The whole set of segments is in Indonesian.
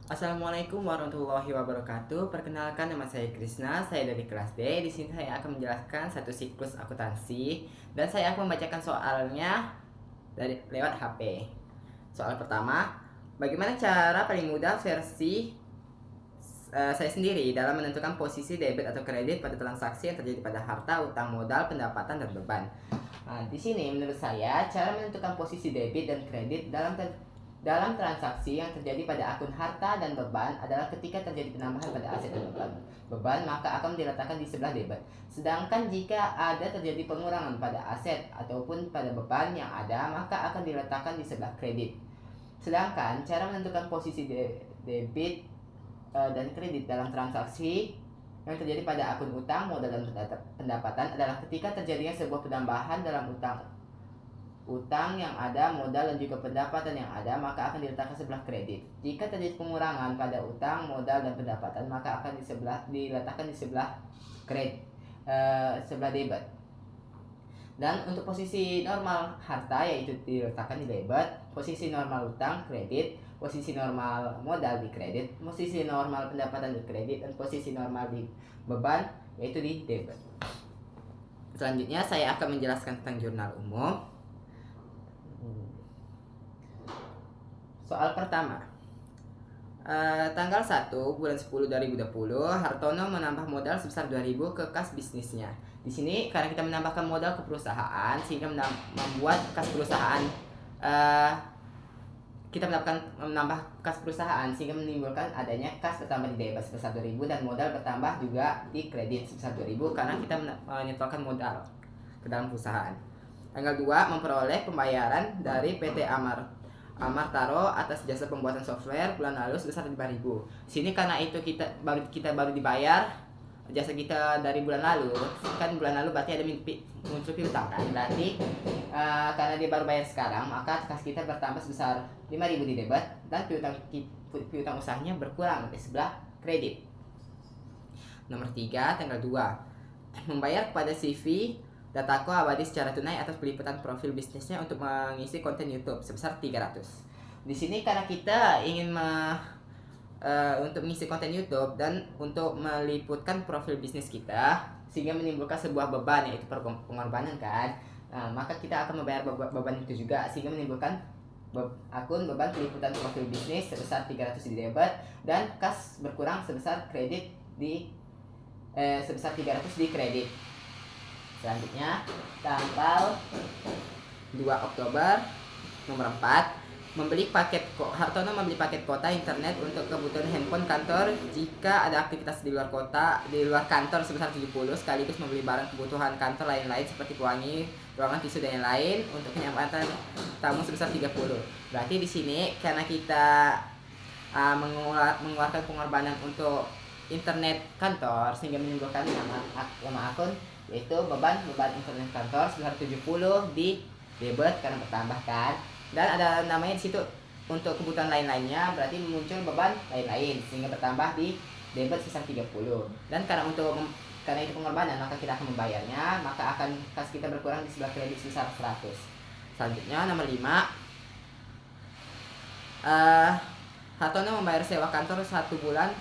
Assalamualaikum warahmatullahi wabarakatuh. Perkenalkan, nama saya Krisna, saya dari kelas D. Di sini saya akan menjelaskan satu siklus akuntansi dan saya akan membacakan soalnya dari lewat HP. Soal pertama, bagaimana cara paling mudah versi saya sendiri dalam menentukan posisi debit atau kredit pada transaksi yang terjadi pada harta, utang, modal, pendapatan, dan beban. Nah, di sini menurut saya cara menentukan posisi debit dan kredit dalam transaksi yang terjadi pada akun harta dan beban adalah ketika terjadi penambahan pada aset dan beban, maka akan diletakkan di sebelah debit. Sedangkan jika ada terjadi pengurangan pada aset ataupun pada beban yang ada, maka akan diletakkan di sebelah kredit. Sedangkan cara menentukan posisi debit dan kredit dalam transaksi yang terjadi pada akun utang, modal, dan pendapatan adalah ketika terjadinya sebuah penambahan dalam utang yang ada, modal, dan juga pendapatan yang ada, maka akan diletakkan sebelah kredit. Jika terjadi pengurangan pada utang, modal, dan pendapatan, maka akan diletakkan di sebelah sebelah debit. Dan untuk posisi normal harta yaitu diletakkan di debit, posisi normal utang kredit, posisi normal modal di kredit, posisi normal pendapatan di kredit, dan posisi normal di beban yaitu di debit. Selanjutnya saya akan menjelaskan tentang jurnal umum. Soal pertama, tanggal 1 bulan 10 2020, Hartono menambah modal sebesar 2.000 ke kas bisnisnya. Di sini karena kita menambahkan modal ke perusahaan sehingga membuat kas perusahaan menambah kas perusahaan sehingga menimbulkan adanya kas bertambah di debit sebesar 2.000 dan modal bertambah juga di kredit sebesar 2.000 karena kita menyetorkan modal ke dalam perusahaan. Tanggal 2 memperoleh pembayaran dari PT Amartaro atas jasa pembuatan software bulan lalu sebesar 5.000. Sini karena itu kita baru dibayar jasa kita dari bulan lalu. Kan bulan lalu berarti ada muncul piutang kan. Berarti karena dia baru bayar sekarang, maka kas kita bertambah sebesar 5.000 di debit dan piutang usahanya berkurang di sebelah kredit. Nomor 3, tanggal 2. Membayar kepada CV Datako abadi secara tunai atas peliputan profil bisnisnya untuk mengisi konten YouTube sebesar 300. Di sini karena kita ingin untuk mengisi konten YouTube dan untuk meliputkan profil bisnis kita sehingga menimbulkan sebuah beban yaitu pengorbanan kan. Nah, maka kita akan membayar beban itu juga sehingga menimbulkan akun beban peliputan profil bisnis sebesar 300 di debit dan kas berkurang sebesar sebesar 300 di kredit. Selanjutnya tanggal 2 Oktober nomor 4 Hartono membeli paket kota internet untuk kebutuhan handphone kantor jika ada aktivitas di luar kantor sebesar 70 sekaligus membeli barang kebutuhan kantor lain-lain seperti pewangi, ruangan tisu dan lain-lain untuk penyelamatan tamu sebesar 30. Berarti di sini karena kita mengeluarkan pengorbanan untuk internet kantor sehingga menimbulkan nama akun yaitu beban internet kantor sebesar 70 di debit karena bertambah kan, dan ada namanya di situ untuk kebutuhan lain-lainnya berarti muncul beban lain-lain sehingga bertambah di debit sebesar 30. Dan karena itu pengorbanan maka kita akan membayarnya, maka akan kas kita berkurang di sebelah kredit sebesar 100. Selanjutnya nomor 5, Hartono membayar sewa kantor 1 bulan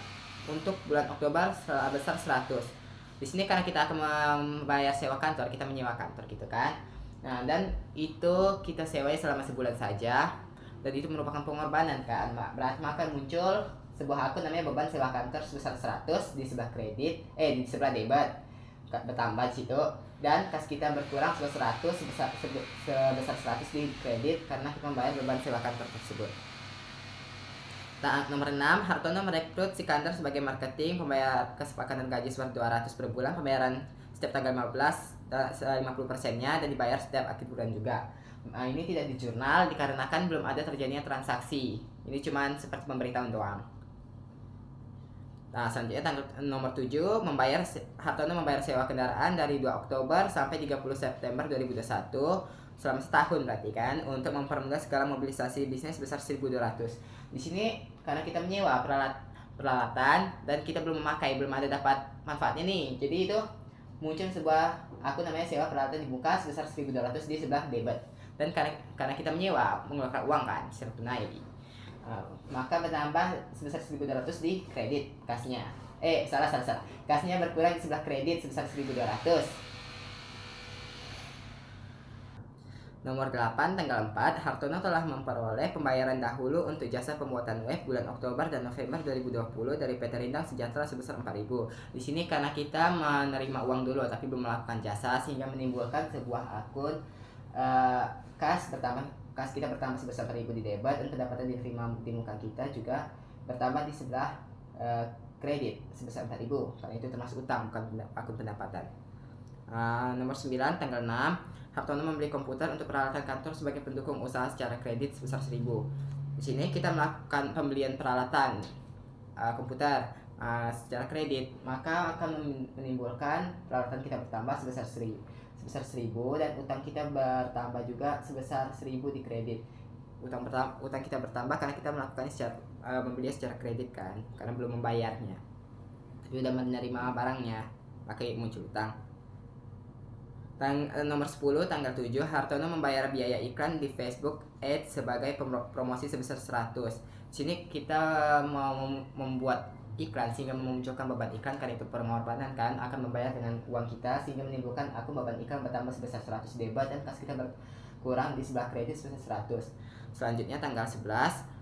untuk bulan Oktober sebesar 100. Di sini karena kita akan membayar sewa kantor, kita menyewa kantor gitu kan. Nah, dan itu kita sewanya selama sebulan saja dan itu merupakan pengorbanan kan. Berarti maka muncul sebuah akun namanya beban sewa kantor sebesar 100 di sebelah di sebelah debit bertambah di situ, dan kas kita berkurang sebesar 100 sebesar 100 di kredit karena kita membayar beban sewa kantor tersebut. Nomor 6, Hartono merekrut Sikandar sebagai marketing, pembayar kesepakatan gaji sebesar 200 per bulan, pembayaran setiap tanggal 15 50%-nya dan dibayar setiap akhir bulan juga. Nah, ini tidak di jurnal dikarenakan belum ada terjadinya transaksi. Ini cuma seperti pemberitahuan doang. Nah, selanjutnya nomor 7, Hartono membayar sewa kendaraan dari 2 Oktober sampai 30 September 2021 selama setahun berarti kan, untuk mempermudah segala mobilisasi bisnis sebesar 1.200. Di sini karena kita menyewa peralatan dan kita belum ada dapat manfaatnya nih. Jadi itu muncul sebuah akun namanya sewa peralatan di muka sebesar 1.200 di sebelah debit. Dan karena kita menyewa mengeluarkan uang kan secara tunai. Maka bertambah sebesar 1.200 di kredit kasnya. Salah. Kasnya berkurang di sebelah kredit sebesar 1.200. Nomor 8 tanggal 4, Hartono telah memperoleh pembayaran dahulu untuk jasa pembuatan web bulan Oktober dan November 2020 dari PT Rindang Sejahtera sebesar 4.000. Di sini karena kita menerima uang dulu tapi belum melakukan jasa sehingga menimbulkan sebuah akun kas kita bertambah sebesar 4.000 di debit dan pendapatan diterima di muka kita juga bertambah di sebelah kredit sebesar 4.000 karena itu termasuk utang bukan akun pendapatan. Nomor 9 tanggal 6, Hartono membeli komputer untuk peralatan kantor sebagai pendukung usaha secara kredit sebesar 1.000. Di sini kita melakukan pembelian peralatan komputer secara kredit, maka akan menimbulkan peralatan kita bertambah sebesar 1.000 dan utang kita bertambah juga sebesar 1.000 di kredit. Utang kita bertambah karena kita melakukannya membeli secara kredit kan, karena belum membayarnya. Tapi sudah menerima barangnya, maka muncul utang. Nomor 10 tanggal 7, Hartono membayar biaya iklan di Facebook Ads sebagai promosi sebesar 100. Sini kita mau membuat iklan sehingga memunculkan beban iklan karena itu pengorbanan kan, akan membayar dengan uang kita sehingga menimbulkan akun beban iklan bertambah sebesar 100 debit dan kas kita berkurang di sebelah kredit sebesar 100. Selanjutnya tanggal 11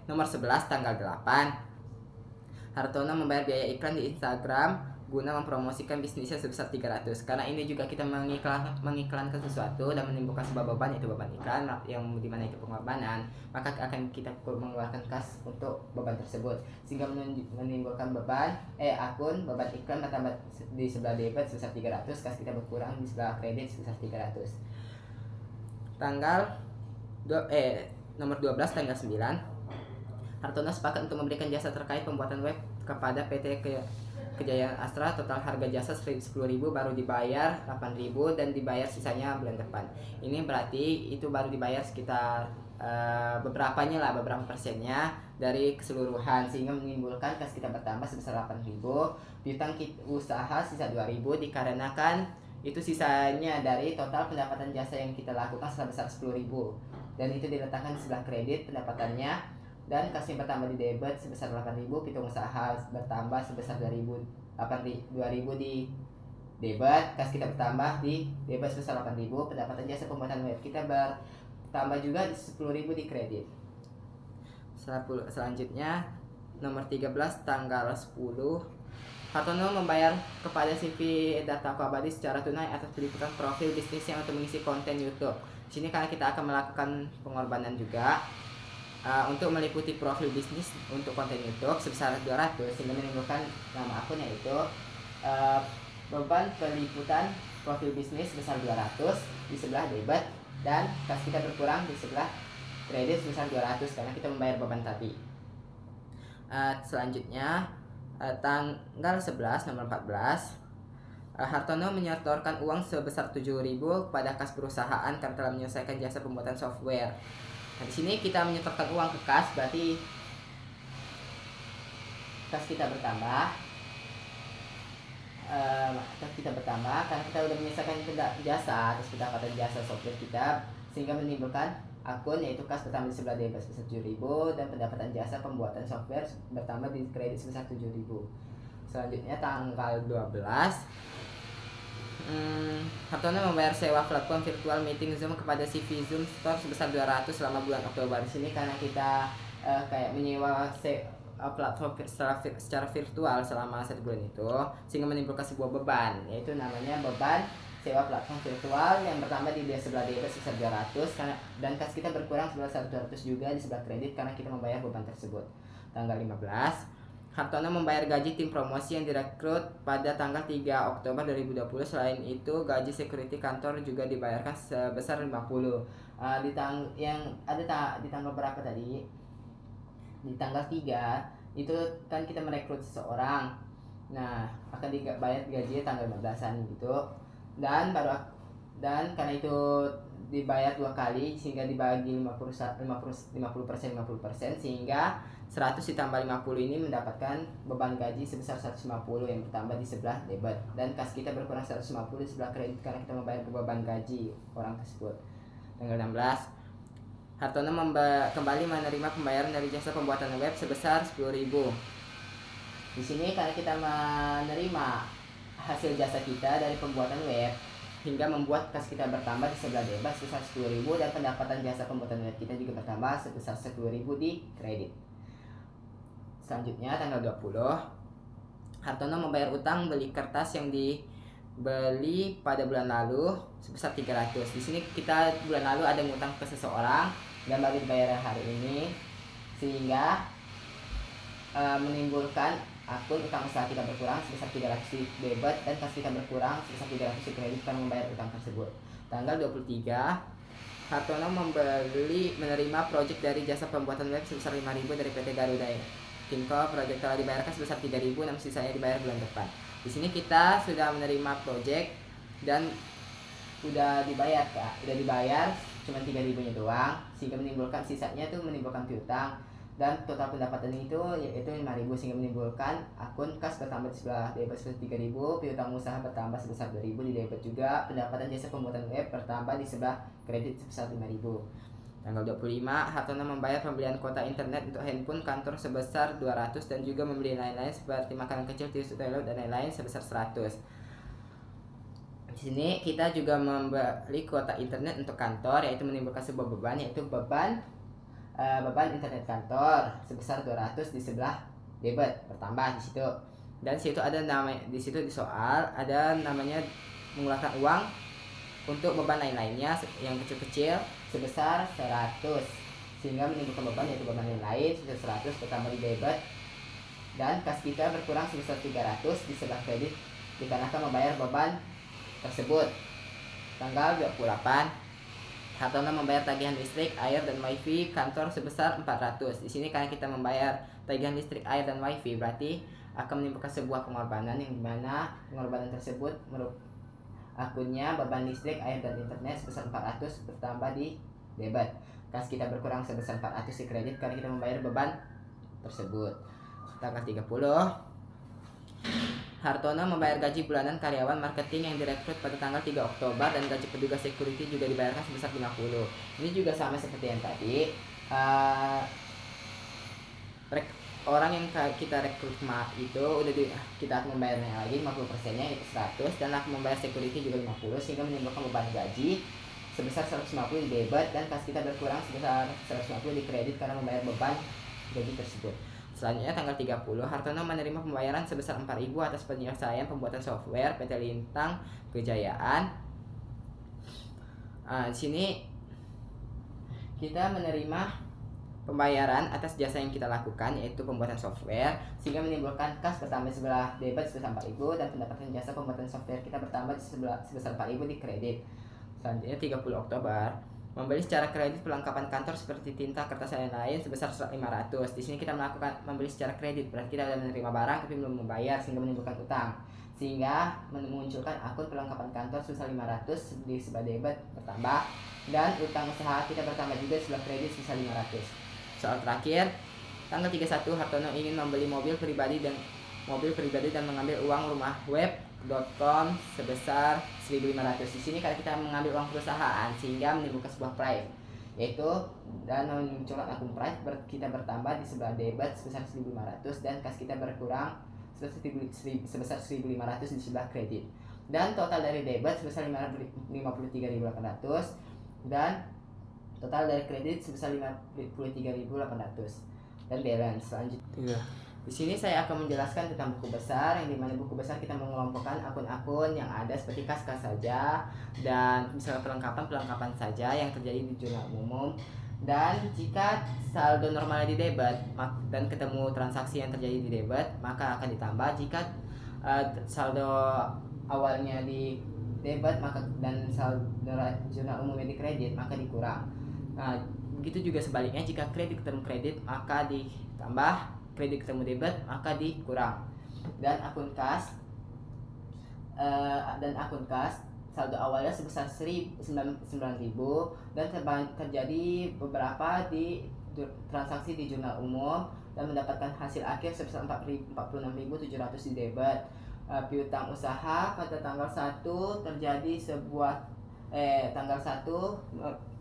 nomor 11 tanggal 8, Hartono membayar biaya iklan di Instagram guna mempromosikan bisnisnya sebesar 300. Karena ini juga kita mengiklankan sesuatu dan menimbulkan sebuah beban, yaitu beban iklan yang dimana itu pengorbanan, maka akan kita mengeluarkan kas untuk beban tersebut sehingga menimbulkan akun beban iklan bertambah di sebelah debit sebesar 300, kas kita berkurang di sebelah kredit sebesar 300. Nomor 12 tanggal 9, Hartono sepakat untuk memberikan jasa terkait pembuatan web kepada PT Kejayaan Astra. Total harga jasa 10.000, baru dibayar 8.000 dan dibayar sisanya bulan depan. Ini berarti itu baru dibayar sekitar beberapa persennya dari keseluruhan sehingga menimbulkan kas kita bertambah sebesar 8.000. Piutang usaha sisa 2.000 dikarenakan itu sisanya dari total pendapatan jasa yang kita lakukan sebesar 10.000 dan itu diletakkan di sebelah kredit pendapatannya. Dan kasnya bertambah di debit sebesar 8.000, piutang usaha bertambah sebesar 2.000 di debit, kas kita bertambah di debit sebesar 8.000, pendapatan jasa pembuatan web kita bertambah juga di 10.000 di kredit. Selanjutnya nomor 13 tanggal 10, Hartono membayar kepada CV Data Abadi secara tunai atas peliputan profil bisnisnya untuk mengisi konten YouTube. Di sini karena kita akan melakukan pengorbanan juga untuk meliputi profil bisnis untuk konten YouTube sebesar 200 sehingga menimbulkan nama akun yaitu beban peliputan profil bisnis sebesar 200 di sebelah debit dan kas kita berkurang di sebelah kredit sebesar 200 karena kita membayar beban tadi. Selanjutnya tanggal 11 nomor 14, Hartono menyetorkan uang sebesar 7.000 kepada kas perusahaan karena telah menyelesaikan jasa pembuatan software. Nah, di sini kita menyetorkan uang ke kas, berarti kas kita bertambah. Kas kita bertambah karena kita sudah menyelesaikan jasa atas pendapatan jasa software kita sehingga menimbulkan akun yaitu kas bertambah di sebelah debit sebesar 7.000 dan pendapatan jasa pembuatan software bertambah di kredit sebesar 7.000. Selanjutnya tanggal 12, Hartono membayar sewa platform virtual meeting Zoom kepada CV Zoom Store sebesar 200 selama bulan Oktober. Di sini karena kita kayak menyewa platform secara virtual selama 1 bulan itu sehingga menimbulkan sebuah beban, yaitu namanya beban sewa platform virtual yang bertambah di sebelah debit sebesar 200 dan kas kita berkurang sebesar 200 juga di sebelah kredit karena kita membayar beban tersebut. Tanggal 15, Hartono membayar gaji tim promosi yang direkrut pada tanggal 3 Oktober 2020. Selain itu, gaji security kantor juga dibayarkan sebesar 50. Di tanggal berapa tadi? Di tanggal 3 itu kan kita merekrut seseorang. Nah, akan dibayar gaji tanggal 15-an gitu. Dan karena itu dibayar 2 kali sehingga dibagi 50% sehingga 100 ditambah 50 ini mendapatkan beban gaji sebesar 150 yang bertambah di sebelah debit dan kas kita berkurang 150 di sebelah kredit karena kita membayar beban gaji orang tersebut. Tanggal 16, Hartono kembali menerima pembayaran dari jasa pembuatan web sebesar 10.000. Di sini karena kita menerima hasil jasa kita dari pembuatan web hingga membuat kas kita bertambah di sebelah debit sebesar 10.000 dan pendapatan jasa pembuatan web kita juga bertambah sebesar 10.000 di kredit. Selanjutnya tanggal 20, Hartono membayar utang beli kertas yang dibeli pada bulan lalu sebesar 300. Di sini kita bulan lalu ada ngutang ke seseorang dan baru dibayar hari ini, sehingga menimbulkan akun utang usaha kita berkurang sebesar 300 di debit dan kas kita berkurang sebesar 300 di kredit karena membayar utang tersebut. Tanggal 23, Hartono menerima proyek dari jasa pembuatan web sebesar 5.000 dari PT Garuda Kinko. Proyek telah dibayarkan sebesar 3.000 dan sisanya dibayar bulan depan. Di sini kita sudah menerima proyek dan udah dibayar cuma 3.000-nya doang, sehingga menimbulkan sisanya tuh menimbulkan piutang, dan total pendapatan itu yaitu 5.000, sehingga menimbulkan akun kas bertambah di sebelah debit sebesar 3.000, piutang usaha bertambah sebesar 2.000 di debit juga, pendapatan jasa pembuatan web bertambah di sebelah kredit sebesar 5.000. Tanggal 25, Hartono membayar pembelian kuota internet untuk handphone kantor sebesar 200 dan juga membeli lain-lain seperti makanan kecil, tisu toilet dan lain-lain sebesar 100. Di sini kita juga membeli kuota internet untuk kantor, yaitu menimbulkan sebuah beban, yaitu beban internet kantor sebesar 200 di sebelah debit bertambah di situ. Dan situ ada di situ di soal ada namanya mengeluarkan uang untuk beban lain-lainnya yang kecil-kecil sebesar 100, sehingga menimbulkan beban yaitu beban lain sebesar 100 bertambah di debit dan kas kita berkurang sebesar 300 di sebelah kredit dikarenakan membayar beban tersebut. Tanggal 28, Hartono membayar tagihan listrik, air, dan wifi kantor sebesar 400. Di sini karena kita membayar tagihan listrik, air, dan wifi, berarti akan menimbulkan sebuah pengorbanan yang dimana pengorbanan tersebut akunnya beban listrik, air, dan internet sebesar 400 bertambah di debit. Kas kita berkurang sebesar 400 di kredit karena kita membayar beban tersebut. Tanggal 30, Hartono membayar gaji bulanan karyawan marketing yang direkrut pada tanggal 3 Oktober dan gaji petugas security juga dibayarkan sebesar 50. Ini juga sama seperti yang tadi. Orang yang kita rekrut itu udah kita akan membayarnya lagi 50%-nya itu 100 dan akan membayar security juga 50, sehingga menimbulkan beban gaji sebesar 150 di debit dan kas kita berkurang sebesar 150 di kredit karena membayar beban gaji tersebut. Selanjutnya tanggal 30, Hartono menerima pembayaran sebesar 4.000 atas penyelesaian pembuatan software PT Lintang Kejayaan. Di sini kita menerima pembayaran atas jasa yang kita lakukan yaitu pembuatan software, sehingga menimbulkan kas bertambah sebelah debit sebesar 4.000 dan pendapatan jasa pembuatan software kita bertambah sebesar 4.000 di kredit. Selanjutnya 30 Oktober, membeli secara kredit perlengkapan kantor seperti tinta, kertas, dan lain-lain sebesar 500. Di sini kita membeli secara kredit, berarti kita sudah menerima barang tapi belum membayar sehingga menimbulkan utang. Sehingga memunculkan akun perlengkapan kantor sebesar 500 di sebelah debit bertambah dan utang usaha kita bertambah juga di sebelah kredit sebesar 500. Soal terakhir, tanggal 31, Hartono ingin membeli mobil pribadi dan mengambil uang rumah web.com sebesar 1.500. Di sini karena kita mengambil uang perusahaan sehingga menimbulkan sebuah price, yaitu dan memunculkan akun price kita bertambah di sebelah debit sebesar 1.500 dan kas kita berkurang sebesar 1.500 di sebelah kredit. Dan total dari debit sebesar 53.800 dan total dari kredit sebesar 53.800 dan balance selanjutnya. Di sini saya akan menjelaskan tentang buku besar, yang dimana buku besar kita mengelompokkan akun-akun yang ada seperti kas-kas saja dan misalnya perlengkapan saja yang terjadi di jurnal umum. Dan jika saldo normalnya di debit dan ketemu transaksi yang terjadi di debit, maka akan ditambah. Jika saldo awalnya di debit dan saldo jurnal umumnya di kredit, maka dikurang. Nah, begitu juga sebaliknya, jika kredit ketemu kredit maka ditambah, kredit ketemu debit maka dikurang. Dan akun kas saldo awalnya sebesar 9.000 dan terjadi beberapa di transaksi di jurnal umum dan mendapatkan hasil akhir sebesar 46.700 di debit. Piutang usaha pada tanggal 1 terjadi tanggal 1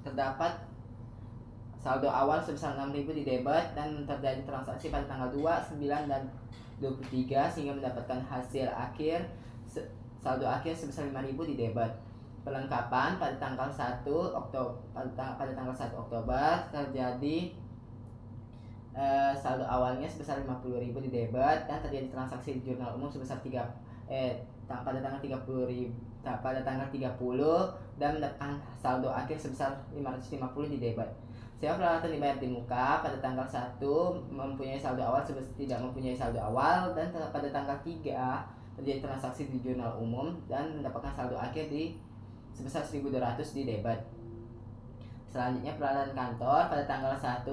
terdapat saldo awal sebesar 6.000 di debit dan terjadi transaksi pada tanggal 2, 9, dan 23 sehingga mendapatkan hasil akhir saldo akhir sebesar 5.000 di debit. Perlengkapan pada tanggal 1 Oktober terjadi saldo awalnya sebesar 50.000 di debit dan terjadi transaksi di jurnal umum sebesar pada tanggal 30 dan mendapatkan saldo akhir sebesar 550 di debit. Sewa peralatan dibayar di muka pada tanggal 1 mempunyai saldo awal sebesar tidak mempunyai saldo awal, dan pada tanggal 3 terjadi transaksi di jurnal umum dan mendapatkan saldo akhir sebesar 1.200 di debit. Selanjutnya peralatan kantor pada tanggal 1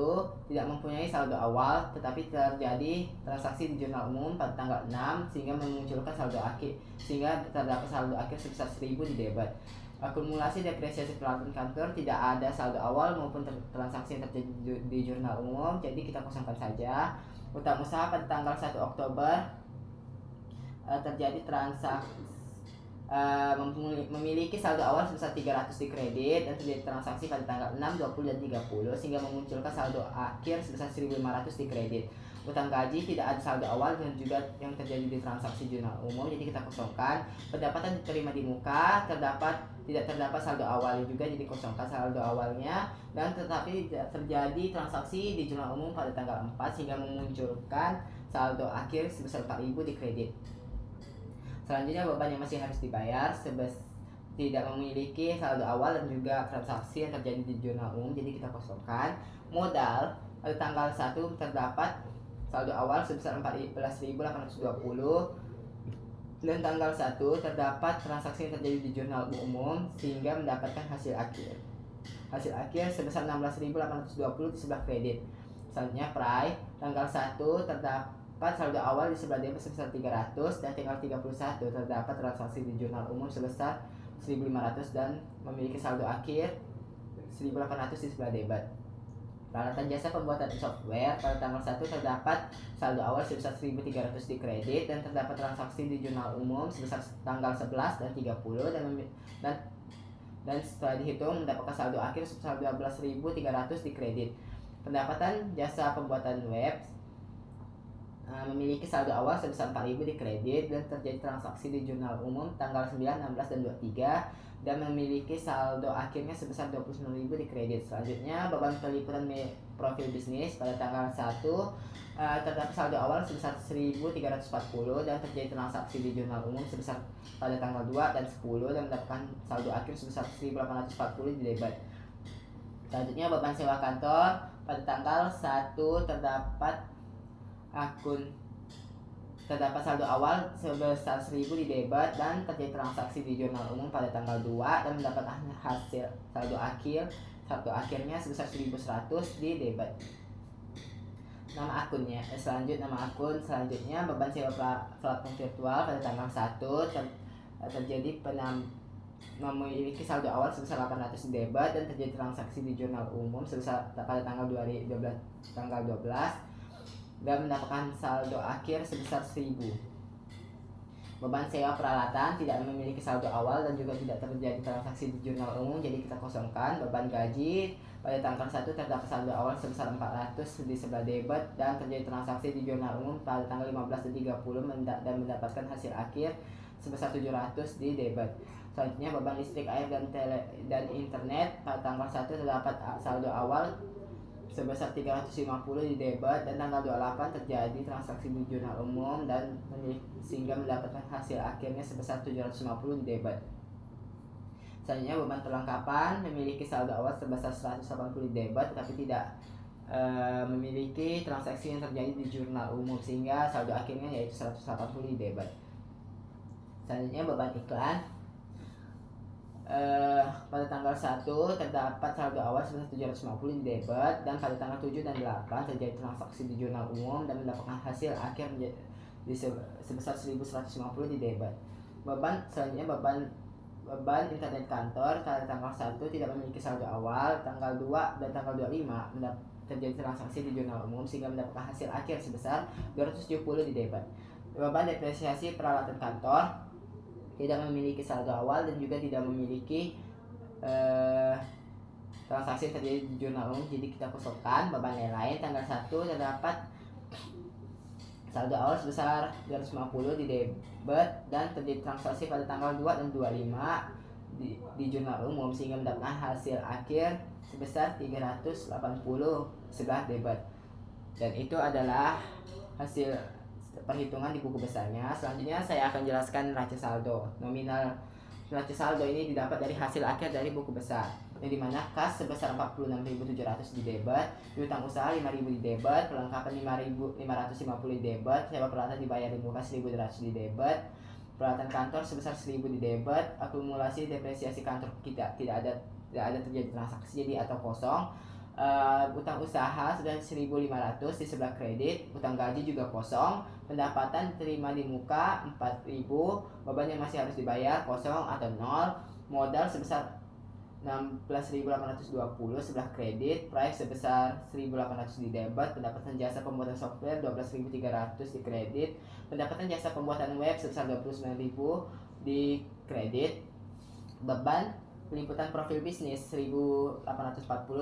tidak mempunyai saldo awal tetapi terjadi transaksi di jurnal umum pada tanggal 6 sehingga memunculkan saldo akhir sehingga terdapat saldo akhir sebesar 1.000 di debit. Akumulasi depresiasi peralatan kantor tidak ada saldo awal maupun transaksi yang terjadi di jurnal umum, jadi kita kosongkan saja. Utang usaha pada tanggal 1 Oktober terjadi transaksi memiliki saldo awal sebesar 300 di kredit dan terjadi transaksi pada tanggal 6, 20, dan 30 sehingga memunculkan saldo akhir sebesar 1.500 di kredit. Utang gaji tidak ada saldo awal dan juga yang terjadi di transaksi jurnal umum, jadi kita kosongkan. Pendapatan diterima di muka tidak terdapat saldo awalnya juga, jadi kosongkan saldo awalnya, dan tetapi tidak terjadi transaksi di jurnal umum pada tanggal 4 sehingga memunculkan saldo akhir sebesar 4.000 di kredit. Selanjutnya beban yang masih harus dibayar tidak memiliki saldo awal dan juga transaksi yang terjadi di jurnal umum, jadi kita kosongkan. Modal pada tanggal 1 terdapat saldo awal sebesar 14.820 dan tanggal 1 terdapat transaksi yang terjadi di jurnal umum sehingga mendapatkan hasil akhir sebesar 16.820 di sebelah kredit. Selanjutnya pry tanggal 1 terdapat saldo awal di sebelah debit sebesar 300 dan tanggal 31 terdapat transaksi di jurnal umum sebesar 1.500 dan memiliki saldo akhir 1.800 di sebelah debit. Peralatan jasa pembuatan software pada tanggal 1 terdapat saldo awal sebesar 1.300 di kredit dan terdapat transaksi di jurnal umum sebesar tanggal 11 dan 30 dan setelah dihitung mendapatkan saldo akhir sebesar 12.300 di kredit. Pendapatan jasa pembuatan web memiliki saldo awal sebesar 4.000 di kredit dan terjadi transaksi di jurnal umum tanggal 9, 16, dan 23 dan memiliki saldo akhirnya sebesar 29.000 di kredit. Selanjutnya beban peliputan profil bisnis pada tanggal 1 terdapat saldo awal sebesar 1.340 dan terjadi transaksi di jurnal umum sebesar pada tanggal 2 dan 10 dan mendapatkan saldo akhir sebesar 1.840 di debit. Selanjutnya beban sewa kantor pada tanggal 1 terdapat saldo awal sebesar 1.000 di debit dan terjadi transaksi di jurnal umum pada tanggal 2 dan mendapatkan hasil saldo akhirnya sebesar 1.100 di debit. Nama akun selanjutnya beban sewa platform virtual pada tanggal 1 terjadi memiliki saldo awal sebesar 800 di debit dan terjadi transaksi di jurnal umum sebesar pada tanggal 12 dan mendapatkan saldo akhir sebesar 1.000. Beban sewa peralatan tidak memiliki saldo awal dan juga tidak terjadi transaksi di jurnal umum, jadi kita kosongkan. Beban gaji pada tanggal 1 terdapat saldo awal sebesar 400 di sebelah debit dan terjadi transaksi di jurnal umum pada tanggal 15 dan 30 dan mendapatkan hasil akhir sebesar 700 di debit. Selanjutnya beban listrik, air, dan internet pada tanggal 1 terdapat saldo awal sebesar 350 di debit dan tanggal 28 terjadi transaksi di jurnal umum dan sehingga mendapatkan hasil akhirnya sebesar 750 di debit. Selanjutnya beban perlengkapan memiliki saldo awal sebesar 180 di debit tetapi tidak memiliki transaksi yang terjadi di jurnal umum sehingga saldo akhirnya yaitu 180 di debit. Selanjutnya beban iklan pada tanggal 1 terdapat saldo awal sebesar 750 di debit dan pada tanggal 7 dan 8 terjadi transaksi di jurnal umum dan mendapatkan hasil akhir sebesar 1.150 di debit. Selanjutnya beban internet kantor pada tanggal 1 tidak memiliki saldo awal, tanggal 2 dan tanggal 25 terjadi transaksi di jurnal umum sehingga mendapatkan hasil akhir sebesar 270 di debit. Beban depresiasi peralatan kantor tidak memiliki saldo awal dan juga tidak memiliki transaksi yang terjadi di jurnal umum, jadi kita kosongkan. Beban lain tanggal 1 terdapat saldo awal sebesar 250 di debit dan terjadi transaksi pada tanggal 2 dan 25 di jurnal umum, sehingga mendapatkan hasil akhir sebesar 380 sebelah debit, dan itu adalah hasil perhitungan di buku besarnya. Selanjutnya saya akan jelaskan neraca saldo. Nominal neraca saldo ini didapat dari hasil akhir dari buku besar, yang dimana kas sebesar 46.700 di debit, piutang usaha 5.000 di debit, perlengkapan 5.550 di debit, sewa peralatan dibayar di muka 1.200 di debit, peralatan kantor sebesar 1.000 di debit, akumulasi depresiasi kantor kita tidak ada terjadi transaksi, jadi atau kosong. Utang usaha sudah 1.500 di sebelah kredit, utang gaji juga kosong, pendapatan diterima di muka 4.000, beban yang masih harus dibayar kosong atau nol, modal sebesar 16.820 sebelah kredit, price sebesar 1.800 di debit, pendapatan jasa pembuatan software 12.300 di kredit, pendapatan jasa pembuatan web sebesar 29.000 di kredit, beban peliputan profil bisnis 1.840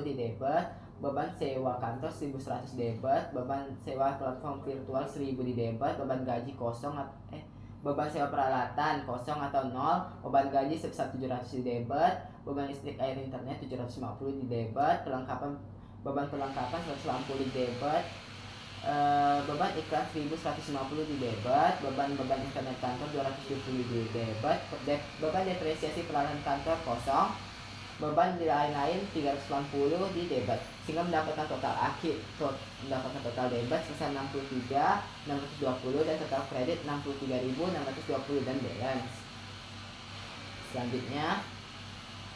di debit, beban sewa kantor 1.100 debit, beban sewa platform virtual 1.000 di debit, beban gaji kosong beban sewa peralatan kosong atau nol, beban gaji sebesar 700 di debit, beban listrik air internet 750 di debit, beban perlengkapan 100 lampu di debit, beban iklan 1.150 di debit, beban internet kantor 270 di debit, beban depresiasi peralatan kantor kosong, beban lain-lain 380 di debit, sehingga mendapatkan total debit sebesar 63.620 dan total kredit 63.620 dan balance. Selanjutnya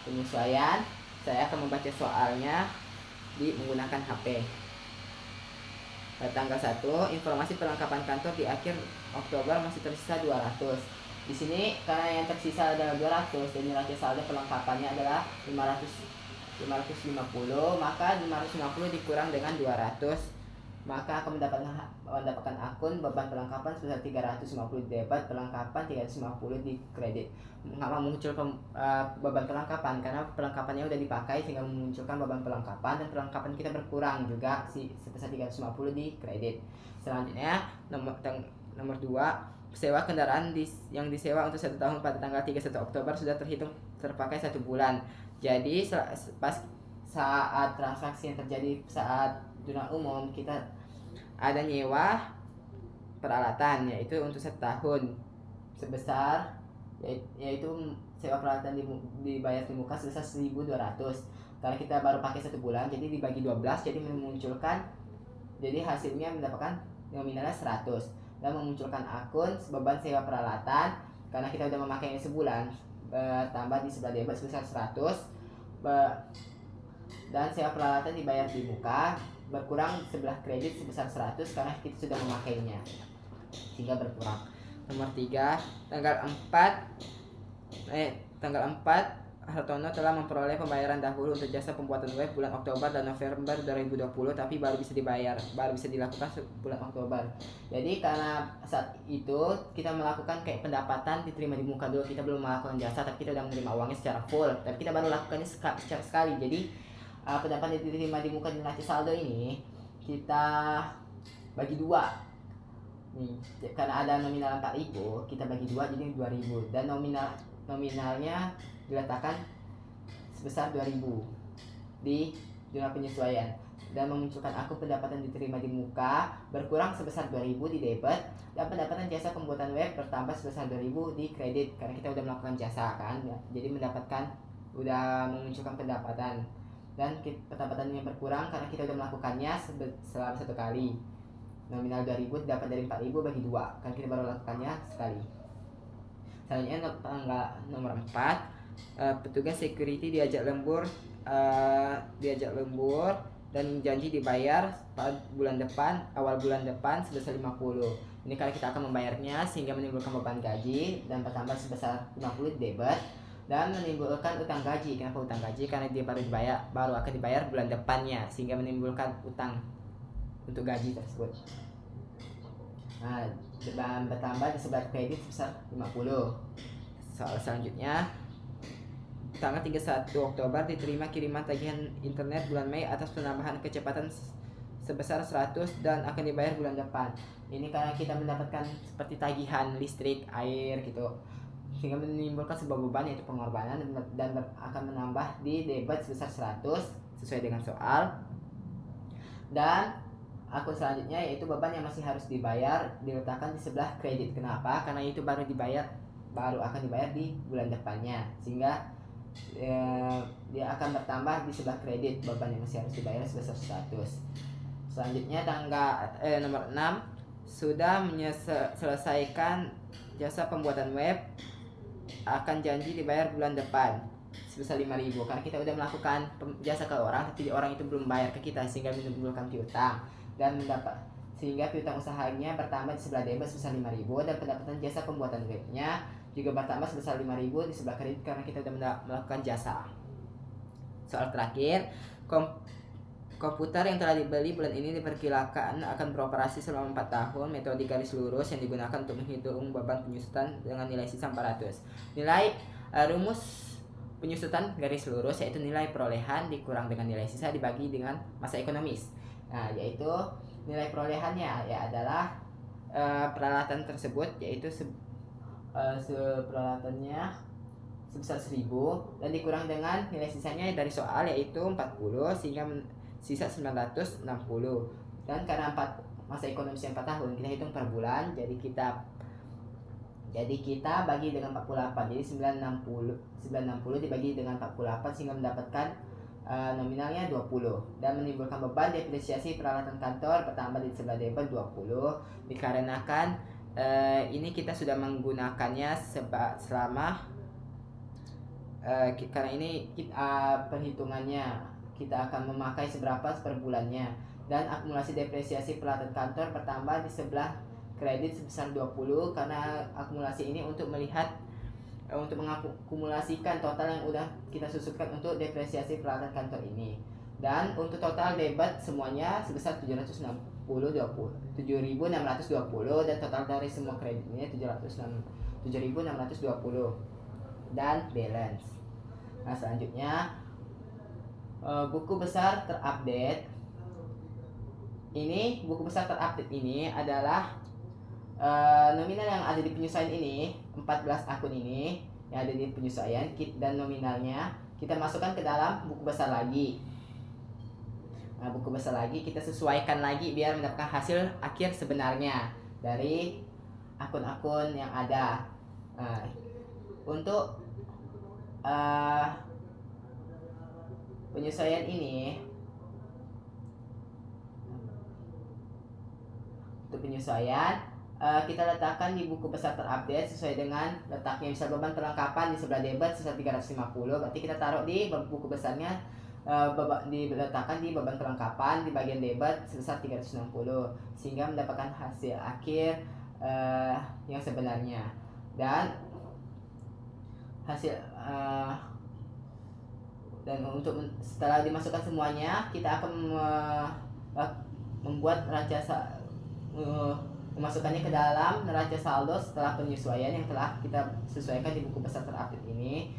penyesuaian, saya akan membaca soalnya menggunakan HP. Pada tanggal 1, informasi perlengkapan kantor di akhir Oktober masih tersisa 200. Di sini karena yang tersisa adalah 200 dan neraca saldo perlengkapannya adalah 550, maka 550 dikurang dengan 200, maka akan mendapatkan akun beban perlengkapan sebesar 350 di debit, perlengkapan 350 di kredit. Mengapa muncul beban perlengkapan? Karena perlengkapannya udah dipakai sehingga memunculkan beban perlengkapan, dan perlengkapan kita berkurang juga sebesar 350 di kredit. Selanjutnya nomor 2, sewa kendaraan yang disewa untuk 1 tahun pada tanggal 31 Oktober sudah terpakai 1 bulan. Jadi pas saat transaksi yang terjadi saat jurnal umum, kita ada nyewa peralatan yaitu untuk 1 tahun sebesar yaitu sewa peralatan dibayar di muka sebesar 1.200. Karena kita baru pakai 1 bulan, jadi dibagi 12, jadi memunculkan, jadi hasilnya mendapatkan nominalnya 100, dan memunculkan akun beban sewa peralatan karena kita udah memakainya sebulan, tambah di sebelah debit sebesar 100, dan sewa peralatan dibayar di muka berkurang sebelah kredit sebesar 100 karena kita sudah memakainya sehingga berkurang. Nomor 3, tanggal 4 Hartono telah memperoleh pembayaran dahulu untuk jasa pembuatan web bulan Oktober dan November 2020, tapi baru bisa dilakukan bulan Oktober. Jadi karena saat itu kita melakukan kayak pendapatan diterima di muka dulu, kita belum melakukan jasa, tapi kita sudah menerima uangnya secara full, tapi kita baru lakukannya secara sekali. Jadi pendapatan diterima di muka di neraca saldo ini kita bagi 2 nih, karena ada nominal 4.000, kita bagi 2 jadi 2.000, dan nominalnya diletakkan sebesar 2.000 di jurnal penyesuaian, dan memunculkan akun pendapatan diterima di muka berkurang sebesar 2.000 di debit, dan pendapatan jasa pembuatan web bertambah sebesar 2.000 di kredit karena kita udah melakukan jasa kan ya. Jadi udah memunculkan pendapatan, dan pendapatan yang berkurang karena kita udah melakukannya selama 1 kali. Nominal 2.000 dapat dari 4.000 bagi 2 kan kita baru lakukannya sekali. Selanjutnya nomor 4, petugas security diajak lembur dan janji dibayar pada awal bulan depan sebesar 50. Ini kali kita akan membayarnya sehingga menimbulkan beban gaji dan bertambah sebesar 50 debit, dan menimbulkan utang gaji. Kenapa utang gaji? Karena dia baru akan dibayar bulan depannya, sehingga menimbulkan utang untuk gaji tersebut. Nah, bertambah di sebelah kredit sebesar 50. Soal selanjutnya, tanggal 31 Oktober diterima kiriman tagihan internet bulan Mei atas penambahan kecepatan sebesar 100 dan akan dibayar bulan depan. Ini karena kita mendapatkan seperti tagihan listrik, air gitu, sehingga menimbulkan sebuah beban yaitu pengorbanan dan akan menambah di debat sebesar 100 sesuai dengan soal. Dan akun selanjutnya yaitu beban yang masih harus dibayar diletakkan di sebelah kredit. Kenapa? Karena itu baru akan dibayar di bulan depannya, sehingga dia akan bertambah di sebelah kredit beban yang masih harus dibayar sebesar 100. Selanjutnya nomor 6 sudah menyelesaikan jasa pembuatan web, akan janji dibayar bulan depan sebesar 5.000 karena kita udah melakukan jasa ke orang tapi orang itu belum bayar ke kita, sehingga menimbulkan piutang dan sehingga piutang usahanya bertambah di sebelah debit sebesar 5.000 dan pendapatan jasa pembuatan webnya juga bertambah sebesar 5.000 di sebelah kredit karena kita sudah melakukan jasa. Soal terakhir, komputer yang telah dibeli bulan ini diperkirakan akan beroperasi selama 4 tahun. Metode garis lurus yang digunakan untuk menghitung beban penyusutan dengan nilai sisa 400. Nilai rumus penyusutan garis lurus yaitu nilai perolehan dikurang dengan nilai sisa dibagi dengan masa ekonomis. Nah, yaitu nilai perolehannya adalah peralatan tersebut yaitu peralatannya sebesar 1.000 dan dikurang dengan nilai sisanya dari soal yaitu 40 sehingga sisa 960. Dan karena masa ekonomisnya 4 tahun, kita hitung per bulan, jadi kita bagi dengan 48. Jadi 960 dibagi dengan 48 sehingga mendapatkan nominalnya 20 dan menimbulkan beban depresiasi peralatan kantor bertambah di sebelah debit 20 dikarenakan ini kita sudah menggunakannya selama karena ini perhitungannya kita akan memakai seberapa per bulannya, dan akumulasi depresiasi peralatan kantor bertambah di sebelah kredit sebesar 20 karena akumulasi ini untuk mengakumulasikan total yang udah kita susutkan untuk depresiasi peralatan kantor ini. Dan untuk total debit semuanya sebesar 7.620 dan total dari semua kredit ini 7.620 dan balance. Nah, selanjutnya buku besar terupdate. Ini buku besar terupdate ini adalah nominal yang ada di penyesuaian ini, 14 akun ini yang ada di penyesuaian dan nominalnya kita masukkan ke dalam buku besar lagi. Nah, buku besar lagi kita sesuaikan lagi biar mendapatkan hasil akhir sebenarnya dari akun-akun yang ada. Untuk penyesuaian ini, kita letakkan di buku besar terupdate sesuai dengan letaknya. Misal beban perlengkapan di sebelah debit sebesar 350, berarti kita taruh di buku besarnya diletakkan di beban perlengkapan di bagian debit sebesar 360 sehingga mendapatkan hasil akhir yang sebenarnya. Dan hasil dan untuk setelah dimasukkan semuanya kita akan membuat memasukkannya ke dalam neraca saldo setelah penyesuaian yang telah kita sesuaikan di buku besar terupdate ini,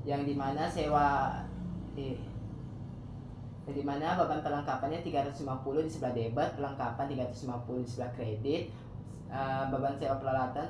yang dimana beban perlengkapannya 350 di sebelah debit, perlengkapan 350 di sebelah kredit, beban sewa peralatan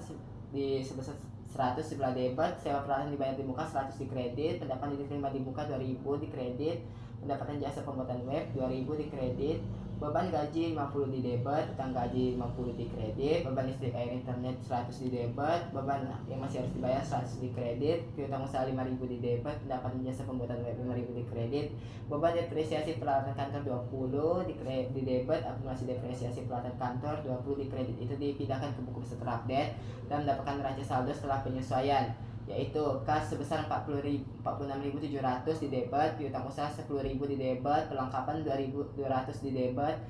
di sebesar 100 di sebelah debit, sewa peralatan dibayar di muka 100 di kredit, pendapatan diterima di muka 2.000 di kredit, pendapatan jasa pembuatan web 2.000 di kredit, beban gaji 50 di debit, utang gaji 50 di kredit, beban listrik air internet 100 di debit, beban yang masih harus dibayar 100 di kredit, piutang usaha 5.000 di debit, pendapatan jasa pembuatan web 5.000 di kredit, beban depresiasi peralatan kantor 20 di debit, akumulasi depresiasi peralatan kantor 20 di kredit. Itu dipindahkan ke buku besar terupdate dan mendapatkan neraca saldo setelah penyesuaian, yaitu kas sebesar 46.700 di debit, piutang usaha 10.000 di debit, perlengkapan 2.200 di debit,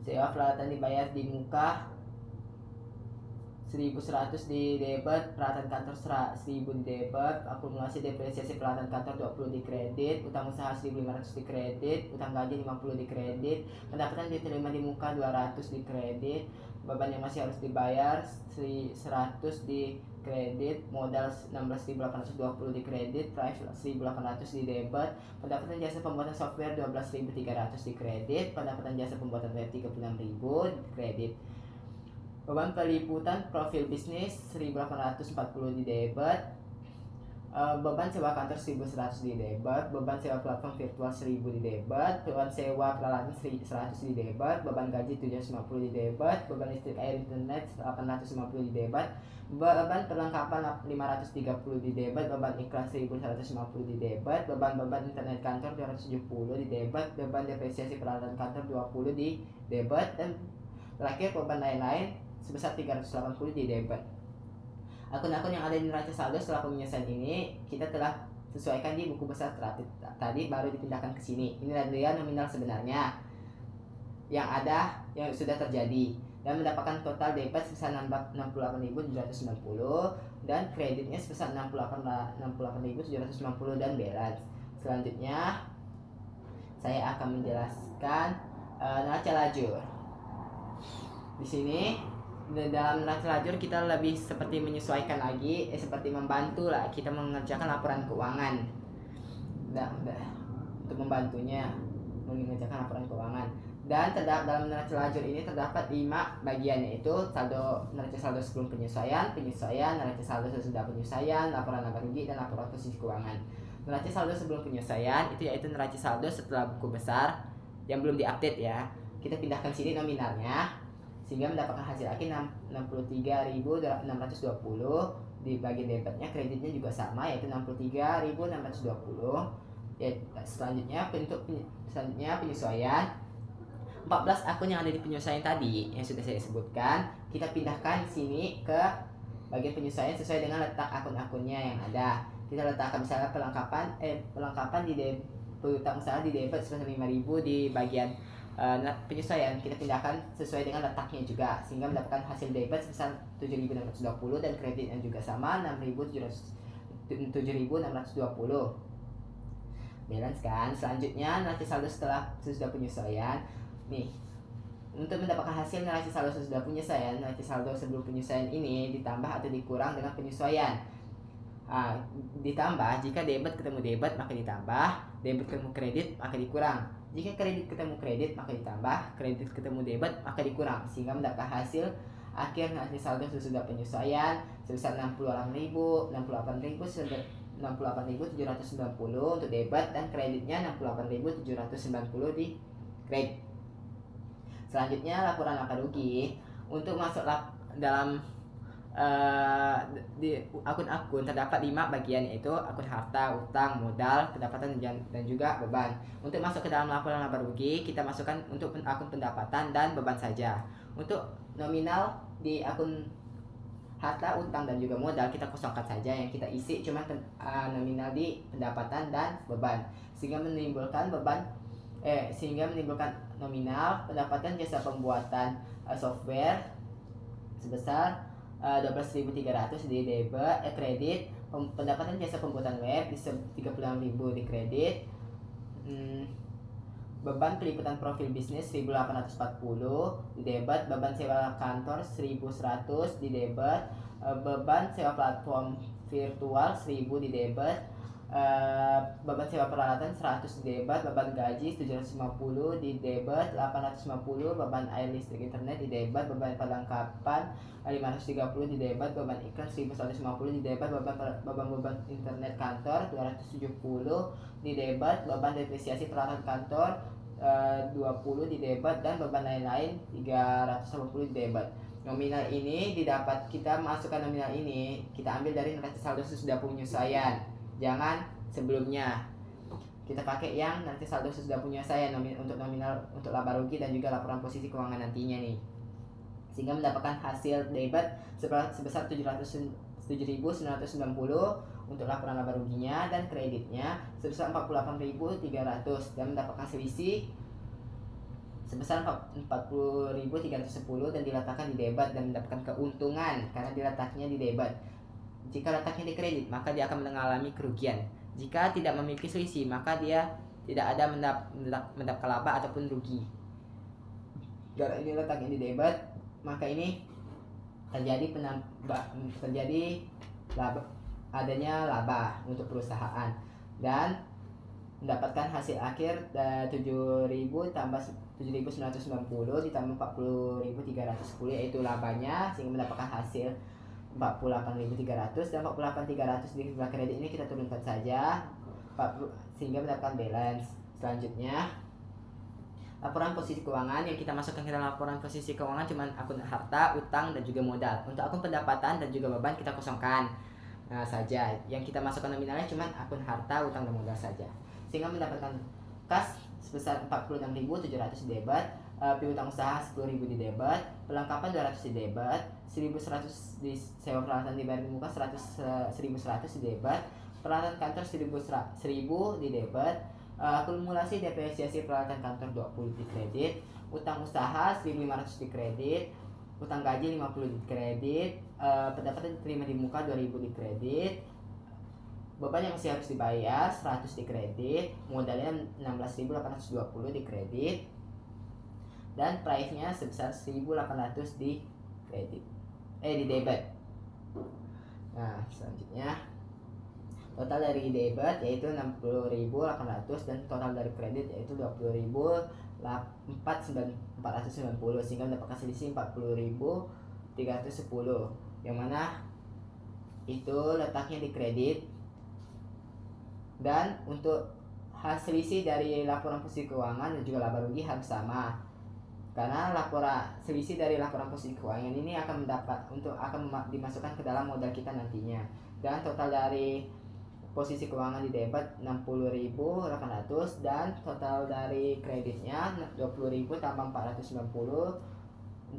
sewa peralatan dibayar di muka 1.100 di debit, peralatan kantor 1.000 di debit, akumulasi depresiasi peralatan kantor 20 di kredit, utang usaha 1.500 di kredit, utang gaji 50 di kredit, pendapatan diterima di muka 200 di kredit, beban yang masih harus dibayar 100 di kredit, modal 16.820 di kredit, price 1.800 di debit, pendapatan jasa pembuatan software 12.300 di kredit, pendapatan jasa pembuatan web 36.000 di kredit. Beban peliputan profil bisnis 1.840 di debit, beban sewa kantor 1.100 di debit, beban sewa platform virtual 1.000 di debit, beban sewa peralatan 100 di debit, beban gaji 750 di debit, beban listrik air internet 850 di debit, beban perlengkapan 530 di debit, beban iklan 1.150 di debit, beban internet kantor 270 di debit, beban depresiasi peralatan kantor 20 di debit, dan terakhir beban lain-lain sebesar 380 di debit. Akun-akun yang ada di neraca saldo setelah penyelesaian ini kita telah sesuaikan di buku besar tadi, baru dipindahkan ke sini. Inilah dia nominal sebenarnya yang ada, yang sudah terjadi, dan mendapatkan total debit sebesar 68.790 dan kreditnya sebesar 68.790 dan balance. Selanjutnya saya akan menjelaskan neraca lajur. Di sini dalam neraca lajur kita lebih seperti menyesuaikan lagi, seperti membantu lah kita mengerjakan laporan keuangan. Untuk membantunya mengerjakan laporan keuangan. Dan dalam neraca lajur ini terdapat 5 bagian, yaitu saldo, neraca saldo sebelum penyesuaian, neraca saldo sesudah penyesuaian, laporan laba rugi, dan laporan posisi keuangan. Neraca saldo sebelum penyesuaian itu yaitu neraca saldo setelah buku besar yang belum diupdate ya. Kita pindahkan sini nominalnya sehingga mendapatkan hasil akhir 63.620 di bagian debitnya, kreditnya juga sama yaitu 63.620. Ya, selanjutnya penyesuaian 14 akun yang ada di penyesuaian tadi yang sudah saya sebutkan, kita pindahkan sini ke bagian penyesuaian sesuai dengan letak akun-akunnya yang ada. Kita letakkan misalnya perlengkapan di piutang usaha di debit sebesar 5.000 di bagian penyesuaian, kita pindahkan sesuai dengan letaknya juga sehingga mendapatkan hasil debit sebesar 7.620 dan kreditnya juga sama 7.620 balance kan. Selanjutnya neraca saldo sesudah penyesuaian nih. Untuk mendapatkan hasil neraca saldo sesudah penyesuaian, neraca saldo sebelum penyesuaian ini ditambah atau dikurang dengan penyesuaian. Ditambah jika debit ketemu debit maka ditambah, debit ketemu kredit maka dikurang. Jika kredit ketemu kredit maka ditambah, kredit ketemu debit maka dikurang, sehingga mendapatkan hasil akhir neraca saldo sesudah penyesuaian sebesar 68.790 untuk debit dan kreditnya 68.790 di kredit. Selanjutnya laporan laba rugi. Untuk masuk dalam di akun-akun terdapat 5 bagian, yaitu akun harta, utang, modal, pendapatan dan juga beban. Untuk masuk ke dalam laporan laba rugi, kita masukkan untuk akun pendapatan dan beban saja. Untuk nominal di akun harta, utang dan juga modal kita kosongkan saja, yang kita isi cuma nominal di pendapatan dan beban, sehingga menimbulkan nominal pendapatan jasa pembuatan software sebesar 12.300 di debit, kredit, pendapatan jasa pembuatan web 36.000 di kredit, beban peliputan profil bisnis 1.840 di debit, beban sewa kantor 1.100 di debit, beban sewa platform virtual 1.000 di debit, beban sewa peralatan 100 di debit, beban gaji 750 di debit, 850 beban air listrik internet di debit, beban perlengkapan 530 di debit, beban iklan 1150 di debit, beban internet kantor 270 di debit, beban depresiasi peralatan kantor 20 di debit, dan beban lain-lain 380 di debit. Nominal ini kita masukkan nominal ini, kita ambil dari neraca saldo sesudah penyesuaian. Jangan sebelumnya. Kita pakai yang nanti saldo sesudah penyesuaian untuk nominal, untuk laba rugi dan juga laporan posisi keuangan nantinya nih. Sehingga mendapatkan hasil debit sebesar 7.990 untuk laporan laba ruginya, dan kreditnya sebesar 48.300 dan mendapatkan selisih sebesar 40.310 dan diletakkan di debit dan mendapatkan keuntungan karena diletaknya di debit. Jika letaknya di kredit, maka dia akan mengalami kerugian. Jika tidak memiliki selisih, maka dia tidak ada mendapatkan laba ataupun rugi. Karena ini letaknya di debit, maka ini terjadi laba untuk perusahaan, dan mendapatkan hasil akhir 7.000 tambah 7.990 ditambah 40.310 yaitu labanya, sehingga mendapatkan hasil 48.300, dan 48.300 di sebelah kredit ini kita turunkan saja sehingga mendapatkan balance. Selanjutnya laporan posisi keuangan. Yang kita masukkan ke dalam laporan posisi keuangan cuma akun harta, utang, dan juga modal. Untuk akun pendapatan dan juga beban kita kosongkan saja. Yang kita masukkan nominalnya cuma akun harta, utang, dan modal saja, sehingga mendapatkan kas sebesar 46.700 di debit, piutang usaha 10.000 di debit, perlengkapan 200 di debit, 1.100 di sewa peralatan dibayar di muka, 1.100 di debit, peralatan kantor 1.000 di debit, akumulasi depresiasi peralatan kantor 20 di kredit, utang usaha 1.500 di kredit, utang gaji 50 di kredit, pendapatan diterima di muka 2.000 di kredit, beban yang masih harus dibayar 100 di kredit, modalnya 16.820 di kredit, dan price-nya sebesar 1.800 di kredit, di debit. Nah, selanjutnya total dari debit yaitu 60.800 dan total dari kredit yaitu 20.490, sehingga mendapatkan selisih 40.310, yang mana itu letaknya di kredit. Dan untuk hasil selisih dari laporan posisi keuangan dan juga laba rugi harus sama, karena selisih dari laporan posisi keuangan ini akan dimasukkan ke dalam modal kita nantinya. Dan total dari posisi keuangan di debit 60.800 dan total dari kreditnya 20.000 tambah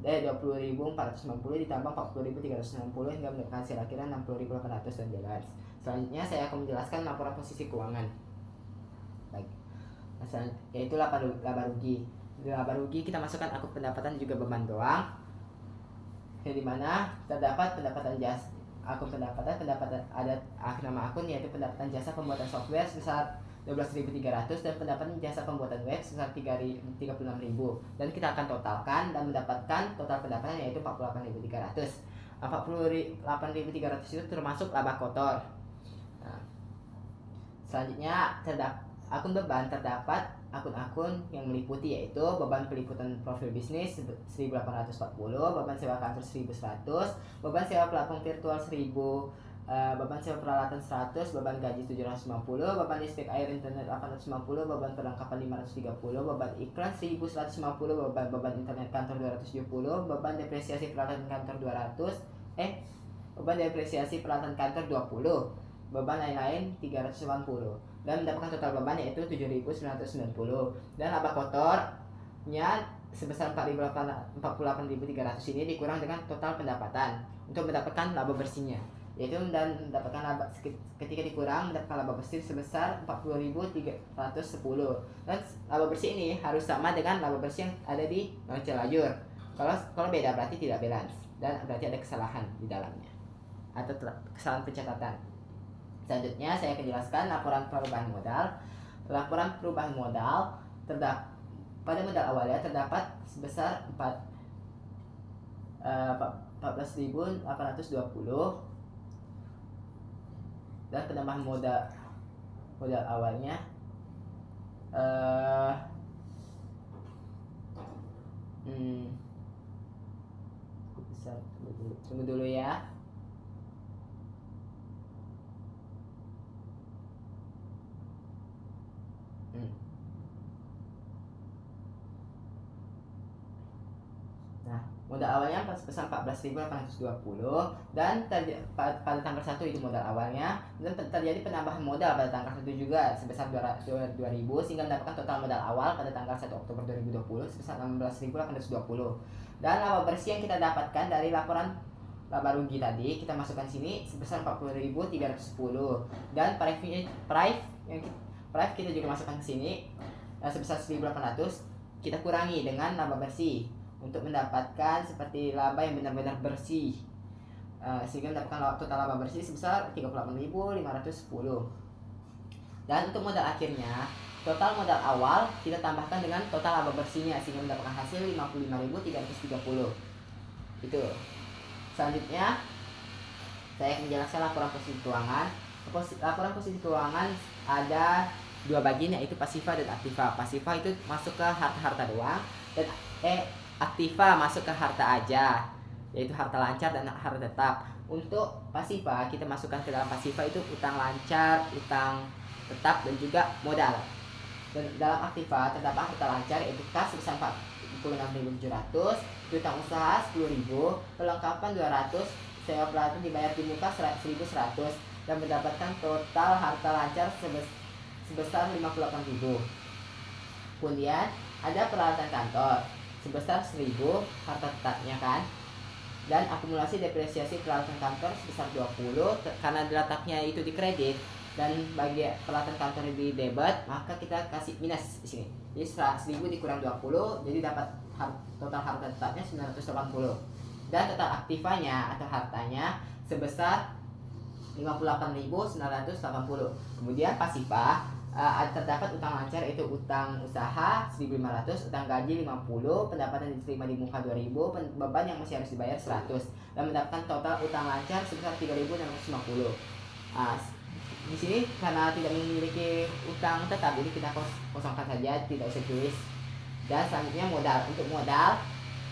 20.490 ditambah 40.360 hingga mendapatkan hasil akhirnya 60.800 dan jelas. Selanjutnya saya akan menjelaskan laporan posisi keuangan. Baik. Yaitu laba rugi. Di laba rugi kita masukkan akun pendapatan juga beban doang. Yang dimana terdapat pendapatan jasa. Akun pendapatan ada nama akun yaitu pendapatan jasa pembuatan software sebesar 12.300 dan pendapatan jasa pembuatan web sebesar 36.000, dan kita akan totalkan dan mendapatkan total pendapatan yaitu 48.300. 48.300 itu termasuk laba kotor. Nah, selanjutnya akun beban terdapat akun-akun yang meliputi yaitu beban peliputan profil bisnis 1.840, beban sewa kantor 1.100, beban sewa platform virtual 1.000, beban sewa peralatan 100, beban gaji 750, beban listrik air internet 850, beban perlengkapan 530, beban iklan 1.150, beban internet kantor 270, beban depresiasi peralatan kantor 200, beban depresiasi peralatan kantor 20, beban lain-lain 380, dan mendapatkan total beban yaitu 7.990, dan laba kotornya sebesar 48.300 ini dikurang dengan total pendapatan untuk mendapatkan laba bersihnya, yaitu dan mendapatkan laba ketika dikurang mendapatkan laba bersih sebesar 40.310, dan laba bersih ini harus sama dengan laba bersih yang ada di neraca layur. Kalau beda berarti tidak balance dan berarti ada kesalahan di dalamnya atau kesalahan pencatatan. Selanjutnya saya akan jelaskan laporan perubahan modal. Laporan perubahan modal pada modal awalnya terdapat sebesar 14.820 dan penambahan modal awalnya tunggu dulu ya. Nah, modal awalnya sebesar 14.820 dan pada tanggal 1 itu modal awalnya, dan terjadi penambahan modal pada tanggal 1 juga sebesar 2.000 sehingga mendapatkan total modal awal pada tanggal 1 Oktober 2020 sebesar 16.820. Dan laba bersih yang kita dapatkan dari laporan laba rugi tadi kita masukkan sini sebesar 40.310, dan price kita juga masukkan ke sini sebesar 1.800, kita kurangi dengan laba bersih untuk mendapatkan seperti laba yang benar-benar bersih, sehingga mendapatkan total laba bersih sebesar 38.510. Dan untuk modal akhirnya, total modal awal kita tambahkan dengan total laba bersihnya sehingga mendapatkan hasil 55.330. Itu. Selanjutnya saya akan menjelaskan laporan posisi keuangan. Laporan posisi keuangan ada dua bagian, yaitu pasifa dan aktiva. Pasifa itu masuk ke harta-harta doang, dan aktiva masuk ke harta aja, yaitu harta lancar dan harta tetap. Untuk pasifa kita masukkan ke dalam pasifa itu utang lancar, utang tetap, dan juga modal. Dan dalam aktiva terdapat harta lancar yaitu kas sebesar 46.700, utang usaha 10.000, perlengkapan 200, sewa peralatan dibayar di muka 1.100, dan mendapatkan total harta lancar sebesar 58.000. Kemudian ada peralatan kantor sebesar 1.000 harta tetapnya kan, dan akumulasi depresiasi peralatan kantor sebesar 20 karena letaknya itu di kredit dan bagi peralatan kantor di debit, maka kita kasih minus di sini. Jadi 1.000 dikurang 20, jadi dapat total harta tetapnya 980. Dan total aktivanya atau hartanya sebesar 58.980. Kemudian pasifa terdapat utang lancar yaitu utang usaha 1.500, utang gaji 50, pendapatan diterima di muka 2.000, beban yang masih harus dibayar 100, dan mendapatkan total utang lancar sebesar 3.650. Di sini karena tidak memiliki utang tetap, jadi kita kosongkan saja, tidak usah tulis. Dan selanjutnya modal. Untuk modal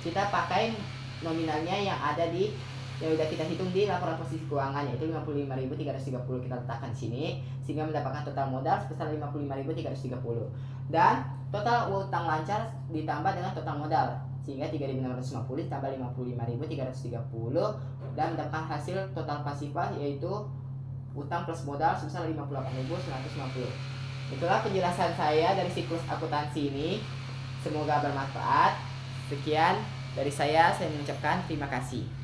kita pakai nominalnya yang ada di yang sudah kita hitung di laporan posisi keuangan, yaitu 55.330 kita letakkan di sini sehingga mendapatkan total modal sebesar 55.330, dan total utang lancar ditambah dengan total modal sehingga 3.650 ditambah 55.330 dan mendapatkan hasil total pasifa yaitu utang plus modal sebesar 58.950. Itulah penjelasan saya dari siklus akuntansi ini. Semoga bermanfaat. Sekian dari saya mengucapkan terima kasih.